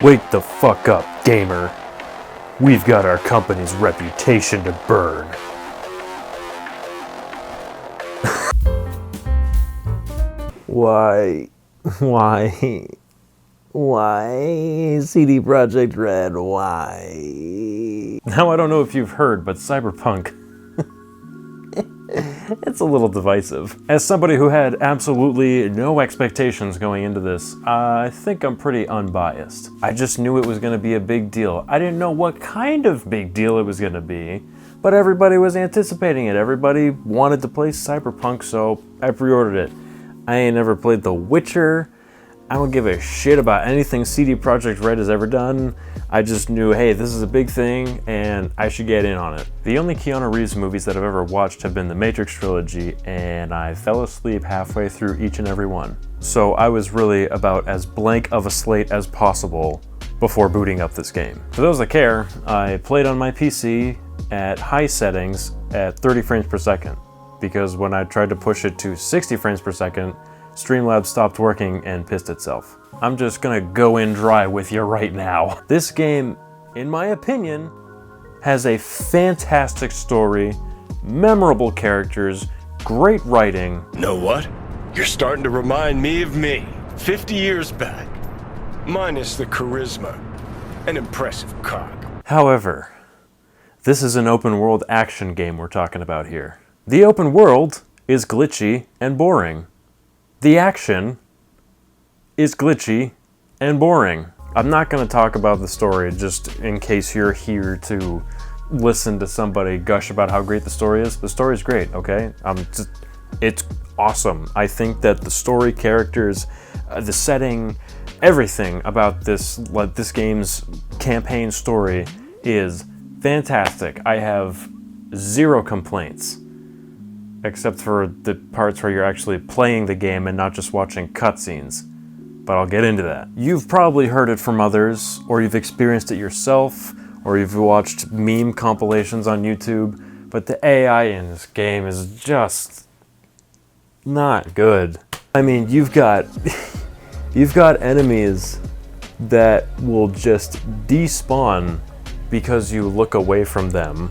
Wake the fuck up, gamer. We've got our company's reputation to burn. Why, CD Projekt Red, why? Now I don't know if you've heard, but Cyberpunk, it's a little divisive. As somebody who had absolutely no expectations going into this, I think I'm pretty unbiased. I just knew it was going to be a big deal. I didn't know what kind of big deal it was going to be, but everybody was anticipating it. Everybody wanted to play Cyberpunk, so I pre-ordered it. I ain't never played The Witcher. I don't give a shit about anything CD Projekt Red has ever done. I just knew, hey, this is a big thing and I should get in on it. The only Keanu Reeves movies that I've ever watched have been the Matrix trilogy, and I fell asleep halfway through each and every one. So I was really about as blank of a slate as possible before booting up this game. For those that care, I played on my PC at high settings at 30 frames per second, because when I tried to push it to 60 frames per second, Streamlabs stopped working and pissed itself. I'm just gonna go in dry with you right now. This game, in my opinion, has a fantastic story, memorable characters, great writing. Know what? You're starting to remind me of me, 50 years back. Minus the charisma. An impressive cock. However, this is an open world action game we're talking about here. The open world is glitchy and boring. The action is glitchy and boring. I'm not going to talk about the story just in case you're here to listen to somebody gush about how great the story is. The story's great, okay? It's awesome. I think that the story, characters, the setting, everything about this game's campaign story is fantastic. I have zero complaints, except for the parts where you're actually playing the game and not just watching cutscenes. But I'll get into that. You've probably heard it from others, or you've experienced it yourself, or you've watched meme compilations on YouTube, but the AI in this game is just not good. I mean, you've got enemies that will just despawn because you look away from them.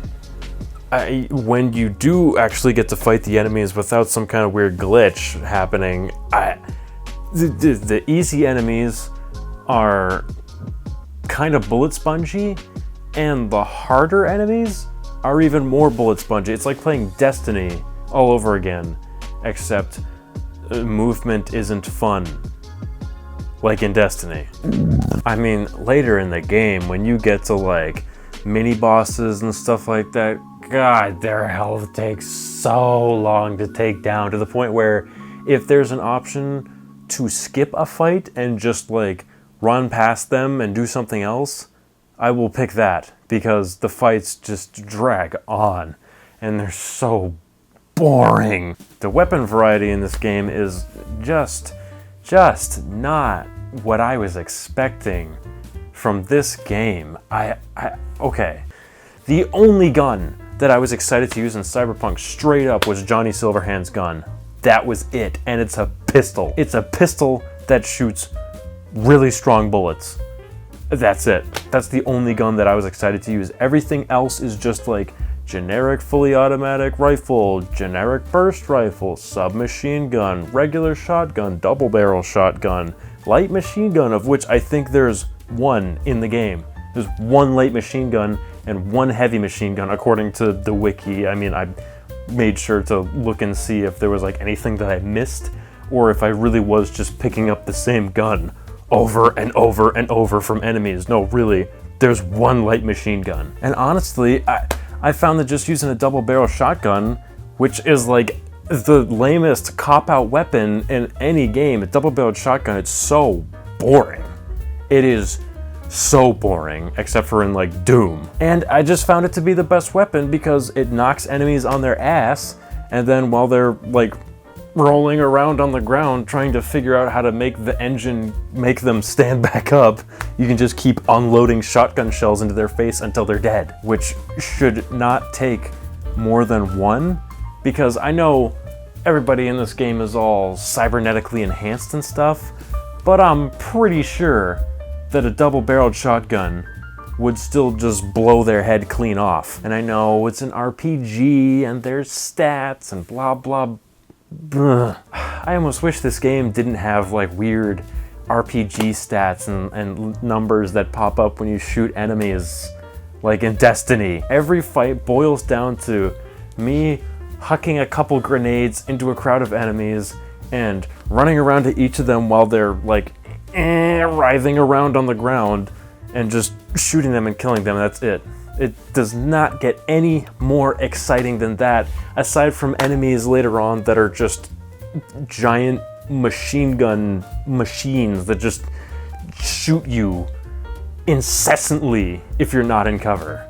When you do actually get to fight the enemies without some kind of weird glitch happening, the easy enemies are kind of bullet spongy, and the harder enemies are even more bullet spongy. It's like playing Destiny all over again, except movement isn't fun, like in Destiny. I mean, later in the game, when you get to like mini bosses and stuff like that, God, their health takes so long to take down, to the point where if there's an option to skip a fight and just like run past them and do something else, I will pick that, because the fights just drag on and they're so boring. The weapon variety in this game is just not what I was expecting from this game. Okay. The only gun that I was excited to use in Cyberpunk straight up was Johnny Silverhand's gun. That was it, and it's a pistol. It's a pistol that shoots really strong bullets. That's it. That's the only gun that I was excited to use. Everything else is just like generic fully automatic rifle, generic burst rifle, submachine gun, regular shotgun, double barrel shotgun, light machine gun, of which I think there's one in the game. There's one light machine gun and one heavy machine gun, according to the wiki. I mean, I made sure to look and see if there was like anything that I missed, or if I really was just picking up the same gun over and over and over from enemies. No, really, there's one light machine gun. And honestly, I found that just using a double barrel shotgun, which is like the lamest cop-out weapon in any game, a double barrel shotgun, it's so boring. It is so boring, except for in like Doom. And I just found it to be the best weapon because it knocks enemies on their ass, and then while they're like rolling around on the ground trying to figure out how to make the engine make them stand back up, you can just keep unloading shotgun shells into their face until they're dead, which should not take more than one, because I know everybody in this game is all cybernetically enhanced and stuff, but I'm pretty sure that a double-barreled shotgun would still just blow their head clean off. And I know it's an RPG and there's stats and blah blah blah. I almost wish this game didn't have like weird RPG stats and numbers that pop up when you shoot enemies like in Destiny. Every fight boils down to me hucking a couple grenades into a crowd of enemies and running around to each of them while they're like writhing around on the ground and just shooting them and killing them. That's it. It does not get any more exciting than that, aside from enemies later on that are just giant machine gun machines that just shoot you incessantly if you're not in cover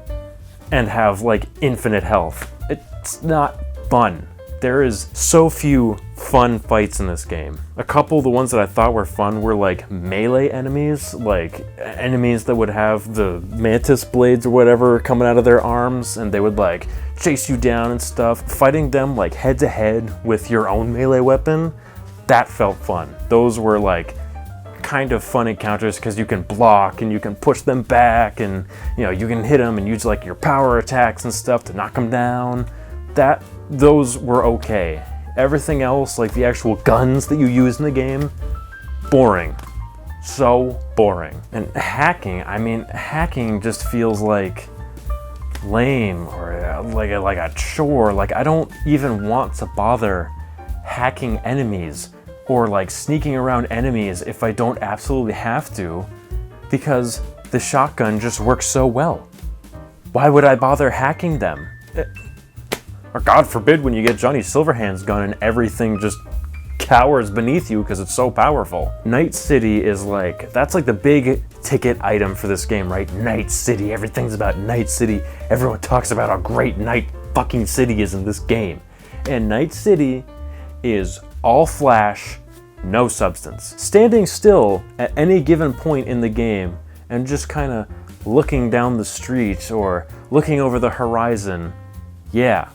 and have like infinite health. It's not fun. There is so few fun fights in this game. A couple, the ones that I thought were fun, were like melee enemies, like enemies that would have the mantis blades or whatever coming out of their arms, and they would like chase you down and stuff. Fighting them like head to head with your own melee weapon, that felt fun. Those were like kind of fun encounters because you can block and you can push them back, and you know, you can hit them and use like your power attacks and stuff to knock them down. Those were okay. Everything else, like the actual guns that you use in the game, boring. So boring. And hacking just feels like lame or like a chore. Like I don't even want to bother hacking enemies or like sneaking around enemies if I don't absolutely have to, because the shotgun just works so well. Why would I bother hacking them? Or God forbid when you get Johnny Silverhand's gun and everything just cowers beneath you because it's so powerful. Night City is like, that's like the big ticket item for this game, right? Night City, everything's about Night City. Everyone talks about how great Night fucking City is in this game. And Night City is all flash, no substance. Standing still at any given point in the game and just kind of looking down the street or looking over the horizon, yeah,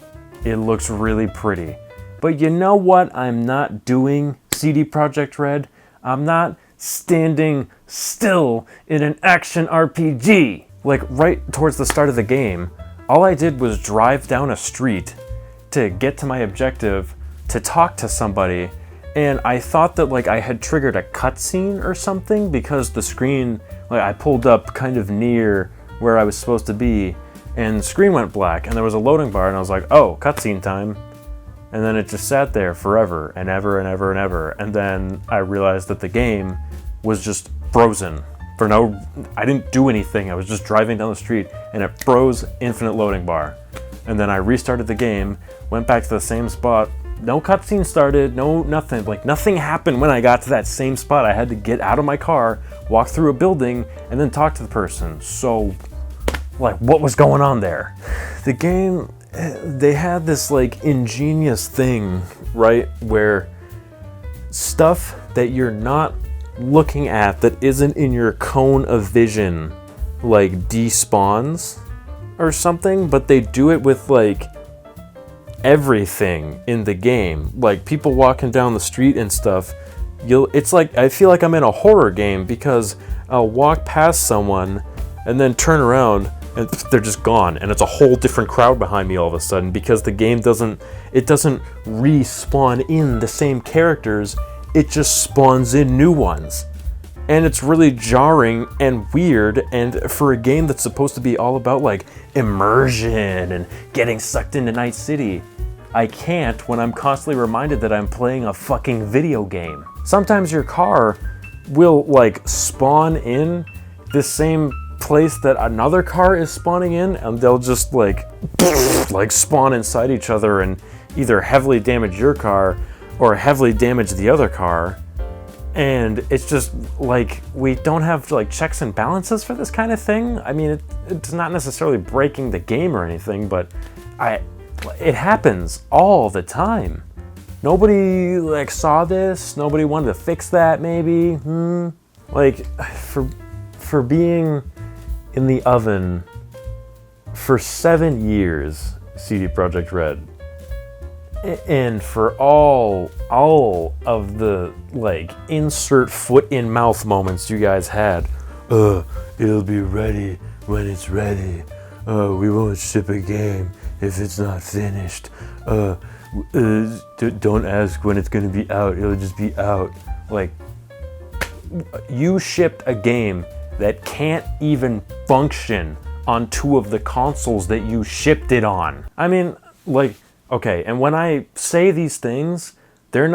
it looks really pretty. But you know what I'm not doing, CD Projekt Red? I'm not standing still in an action RPG. Like right towards the start of the game, all I did was drive down a street to get to my objective, to talk to somebody, and I thought that like I had triggered a cutscene or something because the screen, like I pulled up kind of near where I was supposed to be, and the screen went black and there was a loading bar, and I was like, oh, cutscene time. And then it just sat there forever and ever and ever and ever. And then I realized that the game was just frozen I didn't do anything. I was just driving down the street and it froze, infinite loading bar. And then I restarted the game, went back to the same spot. No cutscene started, no nothing. Like nothing happened when I got to that same spot. I had to get out of my car, walk through a building, and then talk to the person. So, like, what was going on there? The game, they had this like ingenious thing, right, where stuff that you're not looking at, that isn't in your cone of vision, like despawns or something, but they do it with like everything in the game. Like people walking down the street and stuff, it's like, I feel like I'm in a horror game because I'll walk past someone and then turn around and they're just gone, and it's a whole different crowd behind me all of a sudden because the game doesn't respawn in the same characters, it just spawns in new ones. And it's really jarring and weird, and for a game that's supposed to be all about like immersion and getting sucked into Night City, I can't when I'm constantly reminded that I'm playing a fucking video game. Sometimes your car will like spawn in the same place that another car is spawning in, and they'll just like spawn inside each other and either heavily damage your car or heavily damage the other car. And it's just like, we don't have like checks and balances for this kind of thing. I mean, it's not necessarily breaking the game or anything, but it happens all the time. Nobody like saw this, nobody wanted to fix that maybe. Like for being in the oven for 7 years, CD Projekt Red, and for all of the like insert foot in mouth moments you guys had, it'll be ready when it's ready. We won't ship a game if it's not finished. Don't ask when it's gonna be out, it'll just be out. Like, you shipped a game that can't even function on 2 of the consoles that you shipped it on. I mean, like, okay, and when I say these things, I'm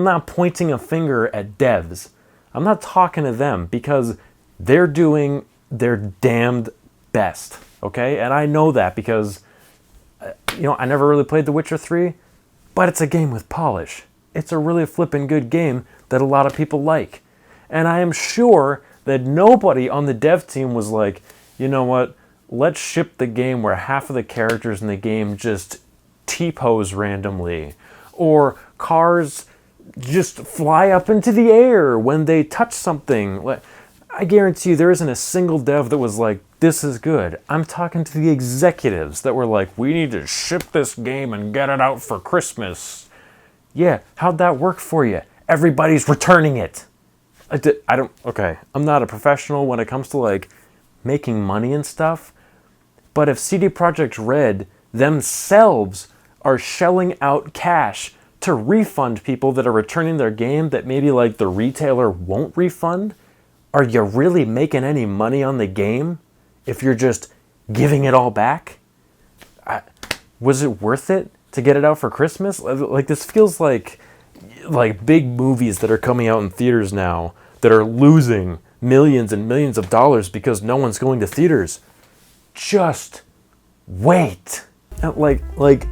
not pointing a finger at devs. I'm not talking to them because they're doing their damned best, okay? And I know that because, I never really played The Witcher 3, but it's a game with polish. It's a really flippin' good game that a lot of people like. And I am sure that nobody on the dev team was like, you know what, let's ship the game where half of the characters in the game just T-pose randomly, or cars just fly up into the air when they touch something. I guarantee you there isn't a single dev that was like, this is good. I'm talking to the executives that were like, we need to ship this game and get it out for Christmas. Yeah, how'd that work for you? Everybody's returning it. Okay, I'm not a professional when it comes to like making money and stuff, but if CD Projekt Red themselves are shelling out cash to refund people that are returning their game that maybe like the retailer won't refund, are you really making any money on the game if you're just giving it all back? Was it worth it to get it out for Christmas? Like, this feels like big movies that are coming out in theaters now that are losing millions and millions of dollars because no one's going to theaters. Just wait. Like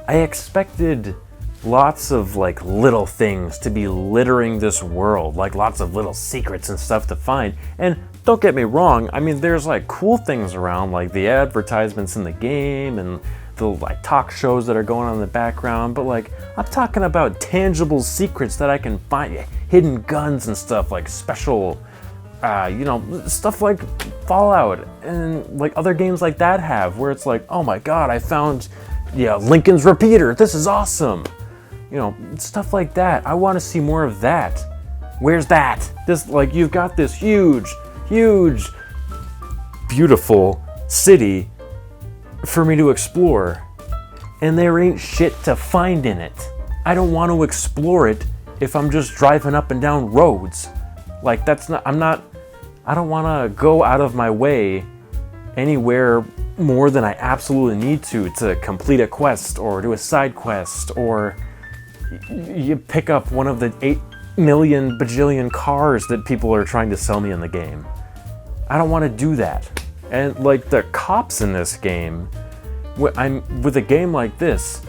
I expected lots of like little things to be littering this world, like lots of little secrets and stuff to find. And don't get me wrong, I mean, there's like cool things around, like the advertisements in the game and the like talk shows that are going on in the background, but like I'm talking about tangible secrets that I can find, hidden guns and stuff, like special stuff like Fallout and like other games like that have, where it's like, oh my god, I found Lincoln's repeater, this is awesome. Stuff like that. I want to see more of that. Where's that? This, like, you've got this huge, beautiful city for me to explore, and there ain't shit to find in it. I don't want to explore it if I'm just driving up and down roads. Like, I don't want to go out of my way anywhere more than I absolutely need to complete a quest or do a side quest, or you pick up one of the 8 million bajillion cars that people are trying to sell me in the game. I don't want to do that. And like the cops in this game, with a game like this,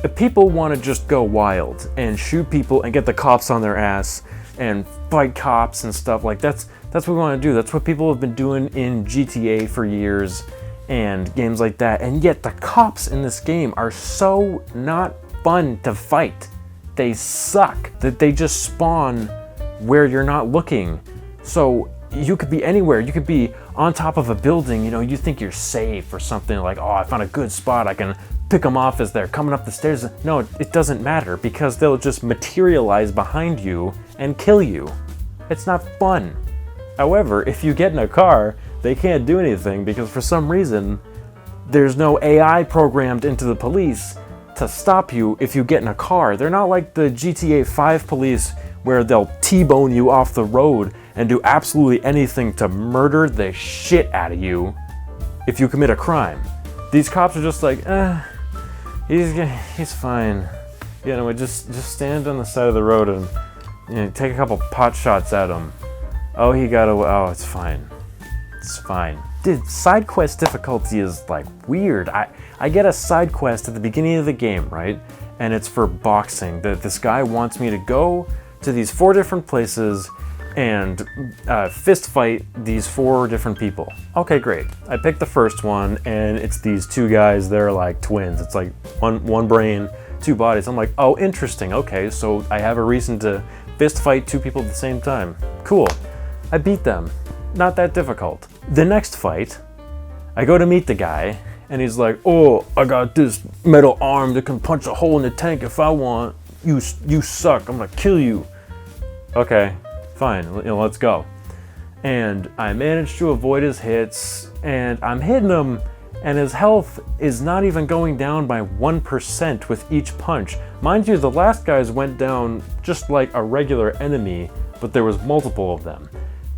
if people want to just go wild and shoot people and get the cops on their ass and fight cops and stuff, like that's what we want to do. That's what people have been doing in GTA for years and games like that. And yet the cops in this game are so not fun to fight. They suck. That they just spawn where you're not looking. So you could be anywhere. You could be on top of a building, you think you're safe or something, like, oh, I found a good spot, I can pick them off as they're coming up the stairs. No, it doesn't matter, because they'll just materialize behind you and kill you. It's not fun. However, if you get in a car, they can't do anything because for some reason there's no AI programmed into the police to stop you if you get in a car. They're not like the GTA 5 police where they'll T-bone you off the road and do absolutely anything to murder the shit out of you if you commit a crime. These cops are just like, he's fine. Just stand on the side of the road and take a couple pot shots at him. Oh, it's fine. It's fine. Dude, side quest difficulty is like weird. I get a side quest at the beginning of the game, right? And it's for boxing. This guy wants me to go to these 4 different places and fist fight these 4 different people. Okay, great. I picked the first one, and it's these 2 guys. They're like twins. It's like one brain, 2 bodies. I'm like, oh, interesting. Okay, so I have a reason to fist fight 2 people at the same time. Cool. I beat them. Not that difficult. The next fight, I go to meet the guy, and he's like, oh, I got this metal arm that can punch a hole in the tank if I want. You suck. I'm gonna kill you. Okay, fine. Let's go. and I managed to avoid his hits, and I'm hitting him, and his health is not even going down by 1% with each punch. Mind you, the last guys went down just like a regular enemy, but there was multiple of them.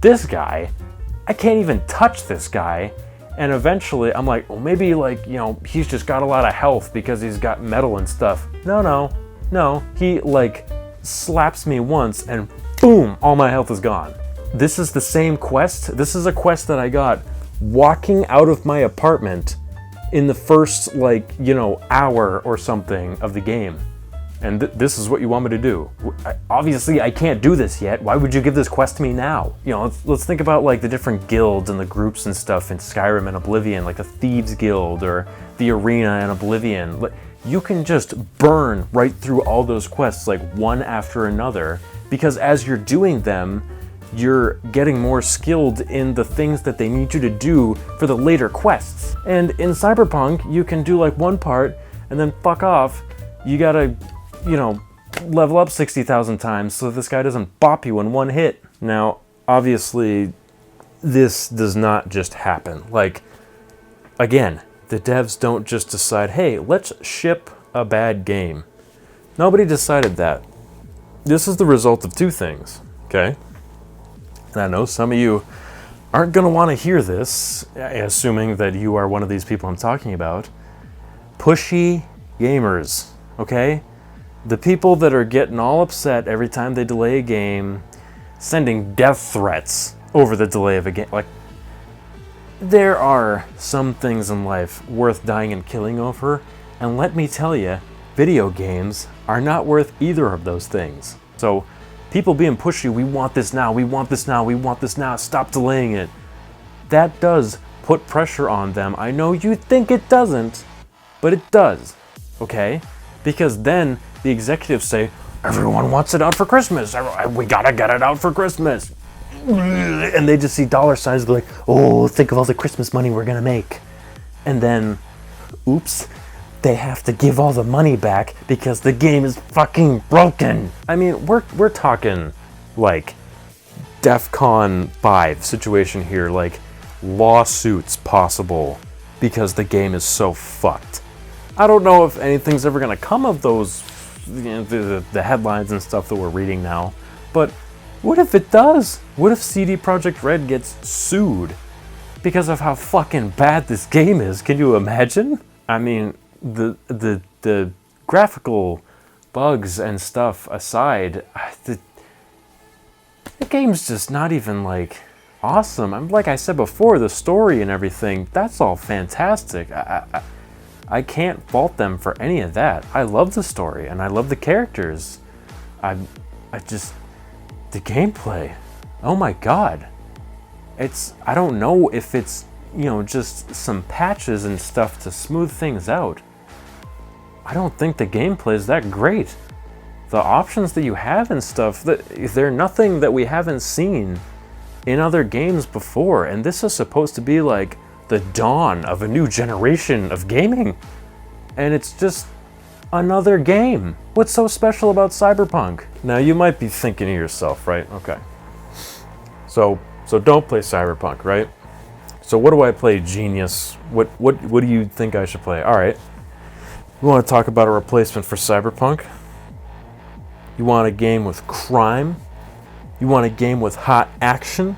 This guy, I can't even touch this guy, and eventually I'm like, well, maybe like, you know, he's just got a lot of health because he's got metal and stuff. No, he like slaps me once and boom, all my health is gone. This is the same quest. This is a quest that I got walking out of my apartment in the first, like, you know, hour or something of the game. And this is what you want me to do. Obviously, I can't do this yet. Why would you give this quest to me now? You know, let's think about like the different guilds and the groups and stuff in Skyrim and Oblivion, like the Thieves Guild or the Arena in Oblivion. You can just burn right through all those quests like one after another, because as you're doing them, you're getting more skilled in the things that they need you to do for the later quests. And in Cyberpunk, you can do like one part and then fuck off. You gotta, you know, level up 60,000 times so this guy doesn't bop you in one hit. Now, obviously, this does not just happen. Like, again, the devs don't just decide, hey, let's ship a bad game. Nobody decided that. This is the result of two things, okay? And I know some of you aren't going to want to hear this, assuming that you are one of these people I'm talking about. Pushy gamers, okay? The people that are getting all upset every time they delay a game, sending death threats over the delay of a game. Like, there are some things in life worth dying and killing over, and let me tell you, video games are not worth either of those things. So, people being pushy, we want this now, we want this now, we want this now, stop delaying it. That does put pressure on them. I know you think it doesn't, but it does, okay? Because then the executives say, everyone wants it out for Christmas, we gotta get it out for Christmas. And they just see dollar signs like, oh, think of all the Christmas money we're gonna make. And then, oops, they have to give all the money back because the game is fucking broken. I mean, we're talking like DEFCON 5 situation here, like lawsuits possible because the game is so fucked. I don't know if anything's ever gonna come of those, you know, the headlines and stuff that we're reading now, but what if it does? What if CD Projekt Red gets sued because of how fucking bad this game is? Can you imagine? I mean, the graphical bugs and stuff aside, the game's just not even like awesome. I'm like I said before, the story and everything, that's all fantastic. I can't fault them for any of that. I love the story and I love the characters. I just, the gameplay, oh my god. I don't know if it's, you know, just some patches and stuff to smooth things out. I don't think the gameplay is that great. The options that you have and stuff, they're nothing that we haven't seen in other games before, and this is supposed to be like the dawn of a new generation of gaming. And it's just another game. What's so special about Cyberpunk? Now you might be thinking to yourself, right? Okay. So don't play Cyberpunk, right? So what do I play, genius? What do you think I should play? All right. You want to talk about a replacement for Cyberpunk? You want a game with crime? You want a game with hot action?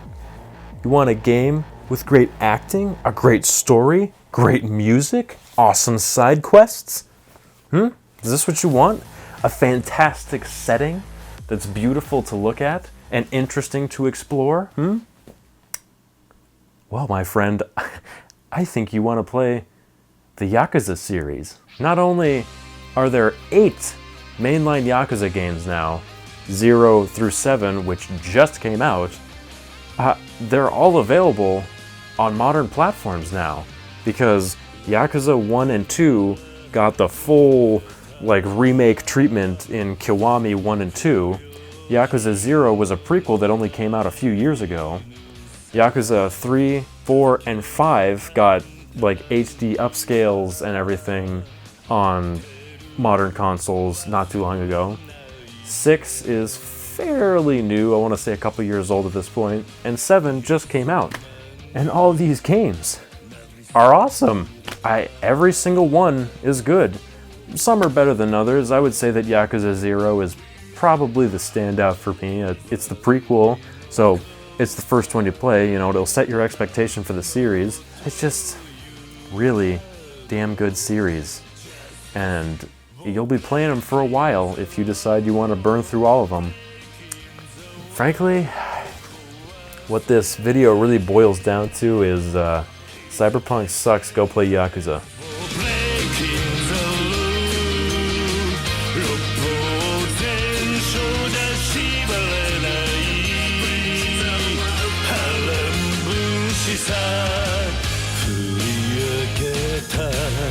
You want a game with great acting, a great story, great music, awesome side quests? Is this what you want? A fantastic setting that's beautiful to look at and interesting to explore? Well, my friend, I think you want to play the Yakuza series. Not only are there 8 mainline Yakuza games now, 0 through 7, which just came out, they're all available on modern platforms now, because Yakuza 1 and 2 got the full like remake treatment in Kiwami 1 and 2. Yakuza 0 was a prequel that only came out a few years ago. Yakuza 3, 4, and 5 got like HD upscales and everything on modern consoles not too long ago. 6 is fairly new. I want to say a couple years old at this point, and 7 just came out. And all of these games are awesome. Every single one is good. Some are better than others. I would say that Yakuza 0 is probably the standout for me. It's the prequel, so it's the first one you play. You know, it'll set your expectation for the series. It's just really damn good series. And you'll be playing them for a while if you decide you want to burn through all of them. Frankly, what this video really boils down to is Cyberpunk sucks, go play Yakuza.